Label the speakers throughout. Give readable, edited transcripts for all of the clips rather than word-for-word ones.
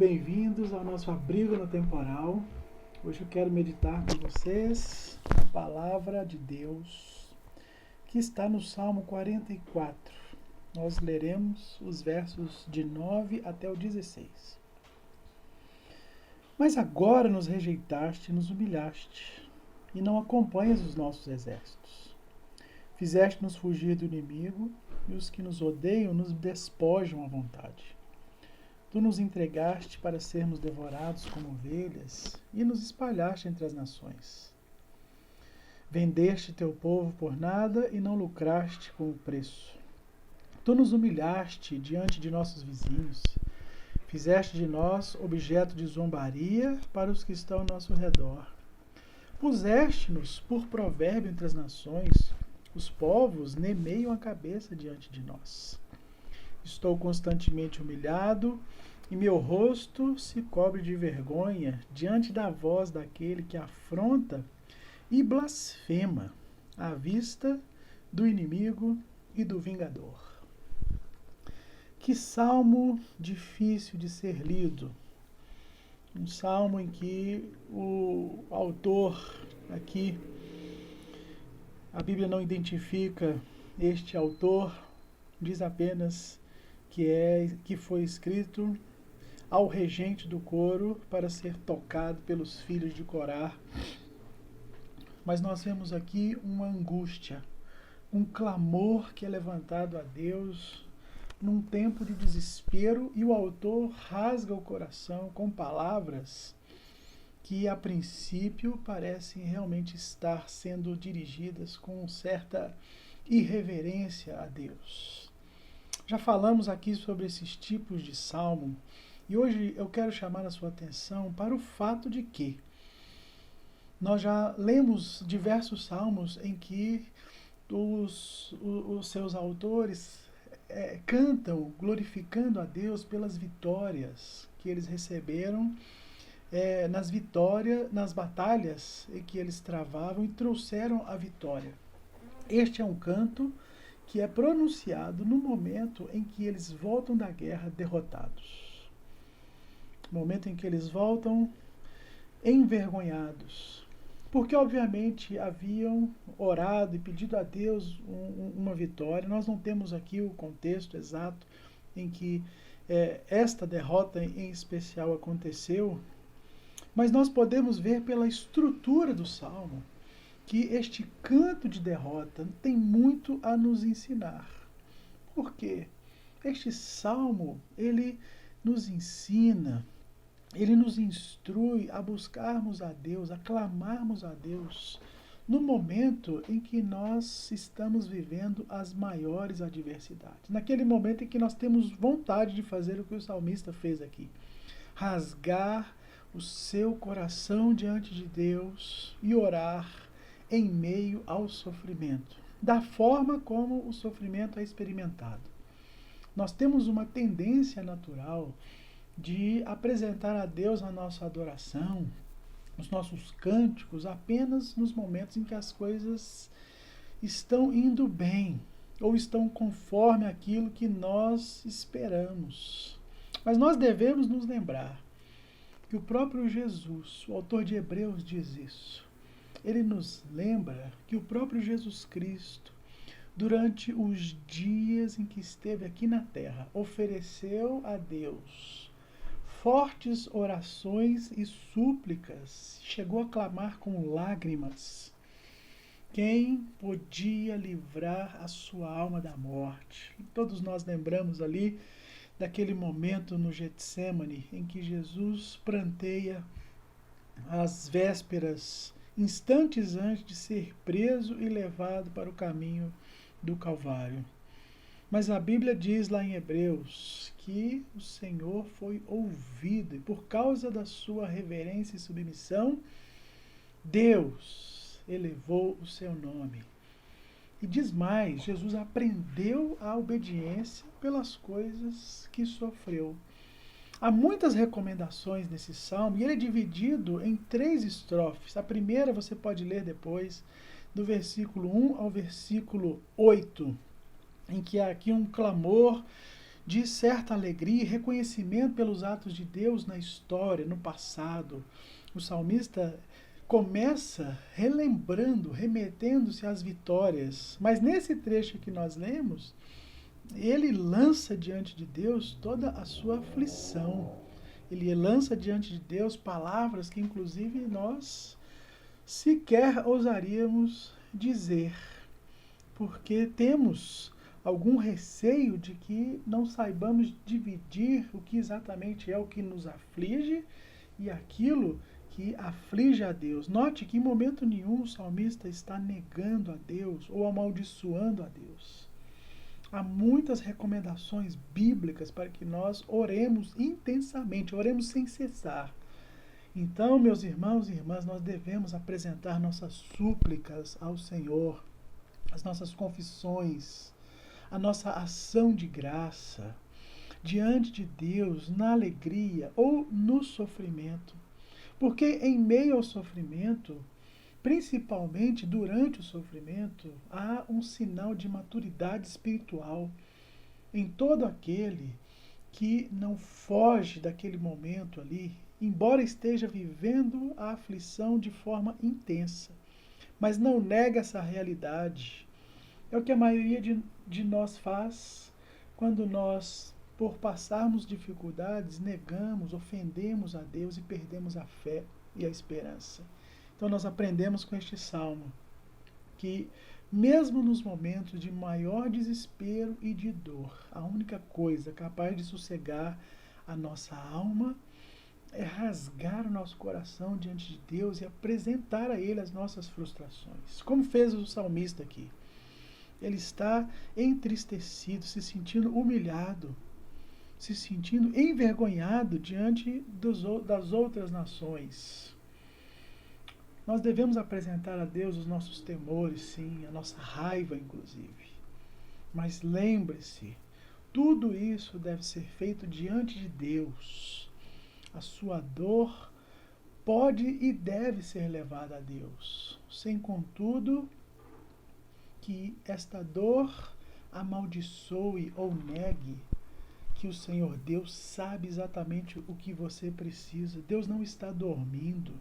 Speaker 1: bem-vindos ao nosso abrigo no temporal. Hoje eu quero meditar com vocês a palavra de Deus que está no Salmo 44. Nós leremos os versos de 9 até o 16. Mas agora nos rejeitaste e nos humilhaste, e não acompanhas os nossos exércitos. Fizeste-nos fugir do inimigo, e os que nos odeiam nos despojam à vontade. Tu nos entregaste para sermos devorados como ovelhas e nos espalhaste entre as nações. Vendeste teu povo por nada e não lucraste com o preço. Tu nos humilhaste diante de nossos vizinhos. Fizeste de nós objeto de zombaria para os que estão ao nosso redor. Puseste-nos por provérbio entre as nações. Os povos nemeiam a cabeça diante de nós. Estou constantemente humilhado e meu rosto se cobre de vergonha diante da voz daquele que afronta e blasfema à vista do inimigo e do vingador. Que salmo difícil de ser lido. Um salmo em que o autor aqui, a Bíblia não identifica este autor, diz apenas que foi escrito ao regente do coro para ser tocado pelos filhos de Corá. Mas nós vemos aqui uma angústia, um clamor que é levantado a Deus num tempo de desespero, e o autor rasga o coração com palavras que a princípio parecem realmente estar sendo dirigidas com certa irreverência a Deus. Já falamos aqui sobre esses tipos de salmo, e hoje eu quero chamar a sua atenção para o fato de que nós já lemos diversos salmos em que os seus autores cantam glorificando a Deus pelas vitórias que eles receberam, nas batalhas em que eles travavam e trouxeram a vitória. Este é um canto que é pronunciado no momento em que eles voltam da guerra derrotados. Momento em que eles voltam envergonhados, porque obviamente haviam orado e pedido a Deus uma vitória. Nós não temos aqui o contexto exato em que esta derrota em especial aconteceu, mas nós podemos ver pela estrutura do salmo que este canto de derrota tem muito a nos ensinar. Por quê? Este salmo, ele nos ensina, ele nos instrui a buscarmos a Deus, a clamarmos a Deus no momento em que nós estamos vivendo as maiores adversidades. Naquele momento em que nós temos vontade de fazer o que o salmista fez aqui. Rasgar o seu coração diante de Deus e orar em meio ao sofrimento, da forma como o sofrimento é experimentado. Nós temos uma tendência natural de apresentar a Deus a nossa adoração, os nossos cânticos, apenas nos momentos em que as coisas estão indo bem, ou estão conforme aquilo que nós esperamos. Mas nós devemos nos lembrar que o próprio Jesus, o autor de Hebreus, diz isso. Ele nos lembra que o próprio Jesus Cristo, durante os dias em que esteve aqui na terra, ofereceu a Deus fortes orações e súplicas, chegou a clamar com lágrimas. Quem podia livrar a sua alma da morte? Todos nós lembramos ali daquele momento no Getsêmani em que Jesus pranteia às vésperas, instantes antes de ser preso e levado para o caminho do Calvário. Mas a Bíblia diz lá em Hebreus que o Senhor foi ouvido, e por causa da sua reverência e submissão, Deus elevou o seu nome. E diz mais, Jesus aprendeu a obediência pelas coisas que sofreu. Há muitas recomendações nesse salmo, e ele é dividido em 3 estrofes. A primeira você pode ler depois, do versículo 1 ao versículo 8, em que há aqui um clamor de certa alegria e reconhecimento pelos atos de Deus na história, no passado. O salmista começa relembrando, remetendo-se às vitórias. Mas nesse trecho que nós lemos, ele lança diante de Deus toda a sua aflição. Ele lança diante de Deus palavras que, inclusive, nós sequer ousaríamos dizer, porque temos algum receio de que não saibamos dividir o que exatamente é o que nos aflige e aquilo que aflige a Deus. Note que em momento nenhum o salmista está negando a Deus ou amaldiçoando a Deus. Há muitas recomendações bíblicas para que nós oremos intensamente, oremos sem cessar. Então, meus irmãos e irmãs, nós devemos apresentar nossas súplicas ao Senhor, as nossas confissões, a nossa ação de graça diante de Deus na alegria ou no sofrimento. Porque em meio ao sofrimento, principalmente durante o sofrimento, há um sinal de maturidade espiritual em todo aquele que não foge daquele momento ali, embora esteja vivendo a aflição de forma intensa, mas não nega essa realidade. É o que a maioria de nós faz quando nós, por passarmos dificuldades, negamos, ofendemos a Deus e perdemos a fé e a esperança. Então nós aprendemos com este salmo que, mesmo nos momentos de maior desespero e de dor, a única coisa capaz de sossegar a nossa alma é rasgar o nosso coração diante de Deus e apresentar a Ele as nossas frustrações. Como fez o salmista aqui. Ele está entristecido, se sentindo humilhado, se sentindo envergonhado diante das outras nações. Nós devemos apresentar a Deus os nossos temores, sim, a nossa raiva, inclusive. Mas lembre-se, tudo isso deve ser feito diante de Deus. A sua dor pode e deve ser levada a Deus, sem, contudo, que esta dor amaldiçoe ou negue que o Senhor Deus sabe exatamente o que você precisa. Deus não está dormindo.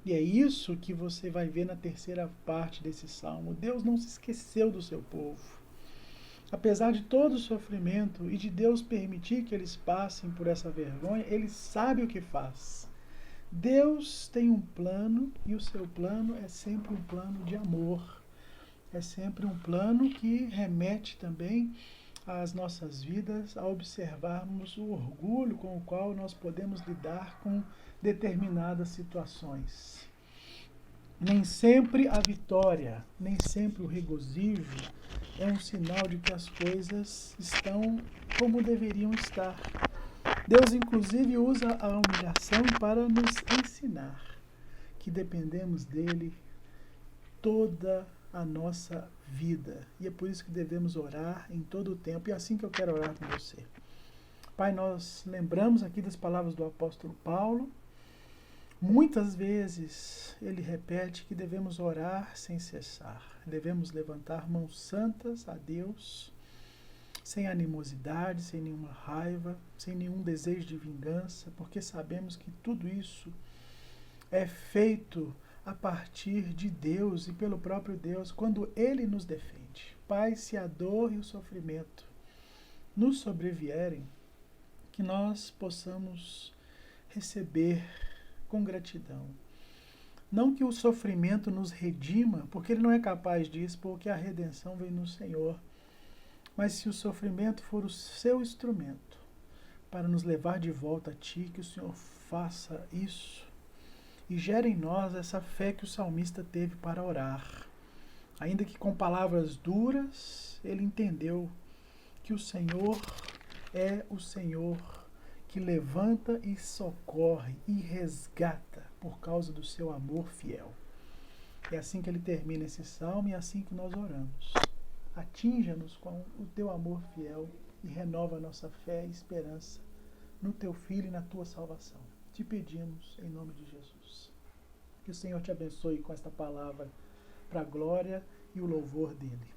Speaker 1: E é isso que você vai ver na terceira parte desse salmo. Deus não se esqueceu do seu povo. Apesar de todo o sofrimento e de Deus permitir que eles passem por essa vergonha, Ele sabe o que faz. Deus tem um plano e o seu plano é sempre um plano de amor. É sempre um plano que remete também às nossas vidas a observarmos o orgulho com o qual nós podemos lidar com determinadas situações. Nem sempre a vitória, nem sempre o regozijo é um sinal de que as coisas estão como deveriam estar. Deus, inclusive, usa a humilhação para nos ensinar que dependemos dele toda a nossa vida. E é por isso que devemos orar em todo o tempo. E é assim que eu quero orar com você. Pai, nós lembramos aqui das palavras do apóstolo Paulo. Muitas vezes ele repete que devemos orar sem cessar. Devemos levantar mãos santas a Deus, sem animosidade, sem nenhuma raiva, sem nenhum desejo de vingança, porque sabemos que tudo isso é feito a partir de Deus e pelo próprio Deus, quando Ele nos defende. Pai, se a dor e o sofrimento nos sobrevierem, que nós possamos receber com gratidão. Não que o sofrimento nos redima, porque Ele não é capaz disso, porque a redenção vem no Senhor. Mas se o sofrimento for o seu instrumento para nos levar de volta a Ti, que o Senhor faça isso e gere em nós essa fé que o salmista teve para orar. Ainda que com palavras duras, ele entendeu que o Senhor é o Senhor que levanta e socorre e resgata por causa do seu amor fiel. É assim que ele termina esse salmo e é assim que nós oramos. Atinja-nos com o teu amor fiel e renova a nossa fé e esperança no teu Filho e na tua salvação. Te pedimos em nome de Jesus. Que o Senhor te abençoe com esta palavra para a glória e o louvor dele.